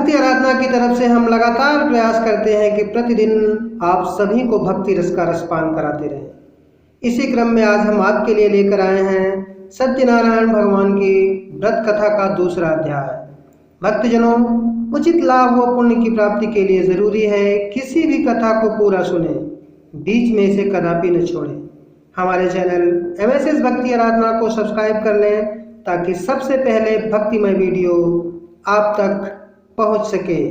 भक्ति आराधना की तरफ से हम लगातार प्रयास करते हैं कि प्रतिदिन आप सभी को भक्ति रस का रसपान कराते रहें। इसी क्रम में आज हम आपके लिए लेकर आए हैं सत्यनारायण भगवान की व्रत कथा का दूसरा अध्याय। भक्तजनों, उचित लाभ व पुण्य की प्राप्ति के लिए जरूरी है किसी भी कथा को पूरा सुने, बीच में इसे कदापि न छोड़ें। हमारे चैनल MSS भक्ति आराधना को सब्सक्राइब कर लें ताकि सबसे पहले भक्तिमय वीडियो आप तक पहुंच सके।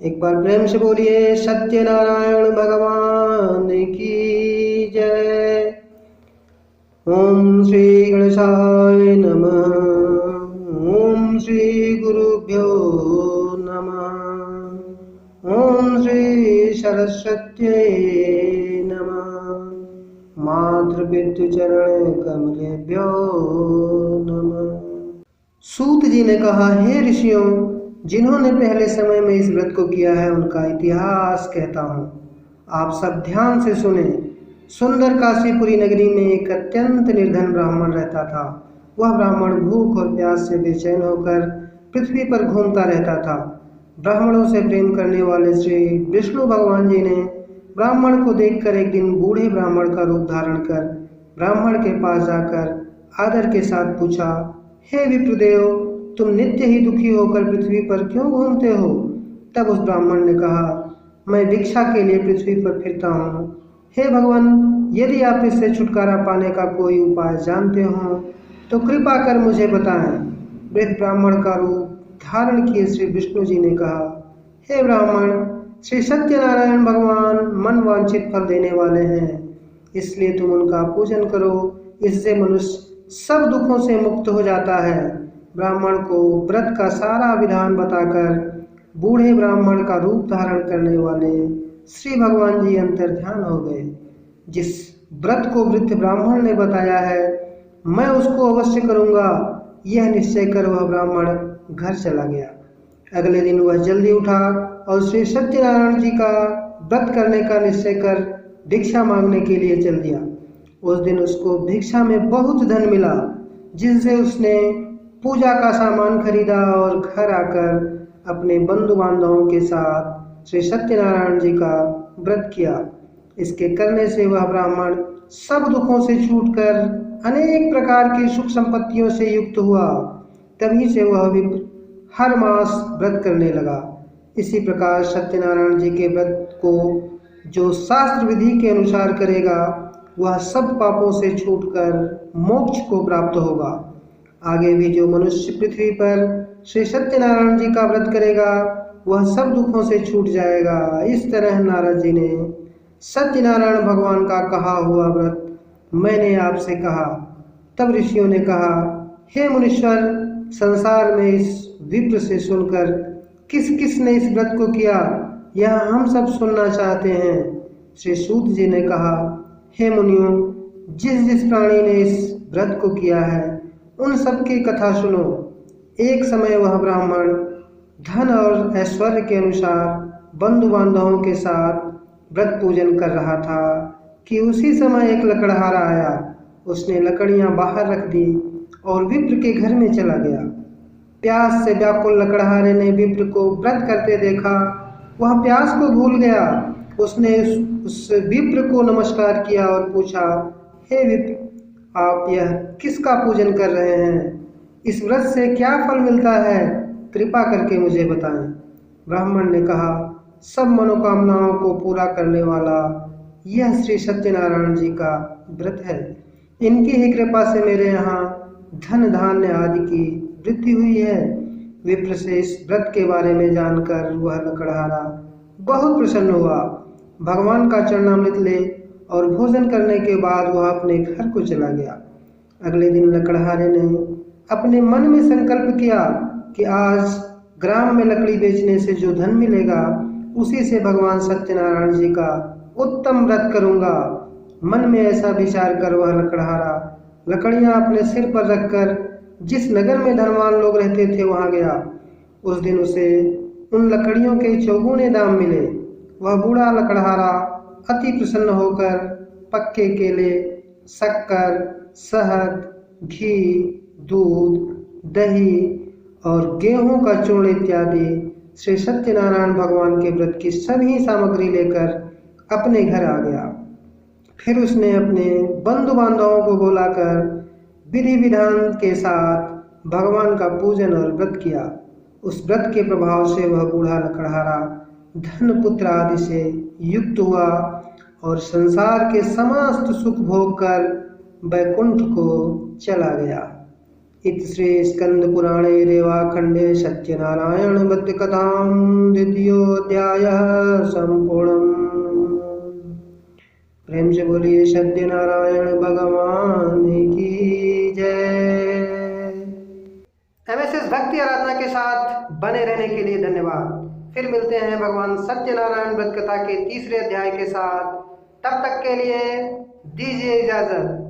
एक बार प्रेम से बोलिए सत्यनारायण भगवान की जय। ओम श्री गणेशाय नमः। ओम श्री गुरुभ्यो नमः। ओम श्री सरस्वत्यै नमः। मातृपितृ चरण कमलेभ्यो नमः। सूत जी ने कहा, हे ऋषियों, जिन्होंने पहले समय में इस व्रत को किया है उनका इतिहास कहता हूँ, आप सब ध्यान से सुने। सुंदर काशीपुरी नगरी में एक अत्यंत निर्धन ब्राह्मण रहता था। वह ब्राह्मण भूख और प्यास से बेचैन होकर पृथ्वी पर घूमता रहता था। ब्राह्मणों से प्रेम करने वाले श्री विष्णु भगवान जी ने ब्राह्मण को देखकर एक दिन बूढ़े ब्राह्मण का रूप धारण कर ब्राह्मण के पास जाकर आदर के साथ पूछा, हे विप्रदेव, तुम नित्य ही दुखी होकर पृथ्वी पर क्यों घूमते हो? तब उस ब्राह्मण ने कहा, मैं भिक्षा के लिए पृथ्वी पर फिरता हूँ। हे भगवान, यदि आप इससे छुटकारा पाने का कोई उपाय जानते हो तो कृपा कर मुझे बताएं। वृद्ध ब्राह्मण का रूप धारण किए श्री विष्णु जी ने कहा, हे ब्राह्मण, श्री सत्यनारायण भगवान मन वांछित फल देने वाले हैं, इसलिए तुम उनका पूजन करो। इससे मनुष्य सब दुखों से मुक्त हो जाता है। ब्राह्मण को व्रत का सारा विधान बताकर बूढ़े ब्राह्मण का रूप धारण करने वाले श्री भगवान जी अंतर्ध्यान हो गए। जिस व्रत को वृद्ध ब्राह्मण ने बताया है, मैं उसको अवश्य करूँगा, यह निश्चय कर वह ब्राह्मण घर चला गया। अगले दिन वह जल्दी उठा और श्री सत्यनारायण जी का व्रत करने का निश्चय कर भिक्षा मांगने के लिए चल दिया। उस दिन उसको भिक्षा में बहुत धन मिला, जिससे उसने पूजा का सामान खरीदा और घर आकर अपने बंधु बांधवों के साथ श्री सत्यनारायण जी का व्रत किया। इसके करने से वह ब्राह्मण सब दुखों से छूटकर अनेक प्रकार की सुख संपत्तियों से युक्त हुआ। तभी से वह विप्र हर मास व्रत करने लगा। इसी प्रकार सत्यनारायण जी के व्रत को जो शास्त्र विधि के अनुसार करेगा वह सब पापों से छूटकर मोक्ष को प्राप्त होगा। आगे भी जो मनुष्य पृथ्वी पर श्री सत्यनारायण जी का व्रत करेगा वह सब दुखों से छूट जाएगा। इस तरह नारद जी ने सत्यनारायण भगवान का कहा हुआ व्रत मैंने आपसे कहा। तब ऋषियों ने कहा, हे मुनीश्वर, संसार में इस विप्र से सुनकर किस किस ने इस व्रत को किया, यह हम सब सुनना चाहते हैं। श्री सूत जी ने कहा, हे मुनियों, जिस जिस प्राणी ने इस व्रत को किया है उन सब की कथा सुनो। एक समय वह ब्राह्मण धन और ऐश्वर्य के अनुसार बंधु बांधवों के साथ व्रत पूजन कर रहा था कि उसी समय एक लकड़हारा आया। उसने लकड़ियां बाहर रख दी और विप्र के घर में चला गया। प्यास से व्याकुल लकड़हारे ने विप्र को व्रत करते देखा। वह प्यास को भूल गया। उसने उस विप्र को नमस्कार किया और पूछा, हे विप्र, आप यह किसका पूजन कर रहे हैं? इस व्रत से क्या फल मिलता है? कृपा करके मुझे बताएं। ब्राह्मण ने कहा, सब मनोकामनाओं को पूरा करने वाला यह श्री सत्यनारायण जी का व्रत है। इनकी ही कृपा से मेरे यहाँ धन धान्य आदि की वृद्धि हुई है। विप्र से इस व्रत के बारे में जानकर वह लकड़हारा बहुत प्रसन्न हुआ। भगवान का चरणामृत ले और भोजन करने के बाद वह अपने घर को चला गया। अगले दिन लकड़हारे ने अपने मन में संकल्प किया कि आज ग्राम में लकड़ी बेचने से जो धन मिलेगा उसी से भगवान सत्यनारायण जी का उत्तम व्रत करूंगा। मन में ऐसा विचार कर वह लकड़हारा लकड़ियां अपने सिर पर रखकर जिस नगर में धनवान लोग रहते थे वहां गया। उस दिन उसे उन लकड़ियों के चौगुने दाम मिले। वह बूढ़ा लकड़हारा अति प्रसन्न होकर पक्के केले, शक्कर, शहद, घी, दूध, दही और गेहूं का चूर्ण इत्यादि श्री सत्यनारायण भगवान के व्रत की सभी सामग्री लेकर अपने घर आ गया। फिर उसने अपने बंधु बांधवों को बुलाकर विधि विधान के साथ भगवान का पूजन और व्रत किया। उस व्रत के प्रभाव से वह बूढ़ा लकड़हारा धन पुत्र आदि से युक्त हुआ और संसार के समस्त सुख भोग कर वैकुंठ को चला गया। इति श्री स्कंद पुराणे रेवाखंडे सत्यनारायण व्रत कथां द्वितीयोऽध्यायः संपूर्णम्। प्रेम से बोलिए सत्यनारायण भगवान की जय। एमएसएस भक्ति आराधना के साथ बने रहने के लिए धन्यवाद। फिर मिलते हैं भगवान सत्यनारायण व्रत कथा के तीसरे अध्याय के साथ। तब तक के लिए दीजिए इजाजत।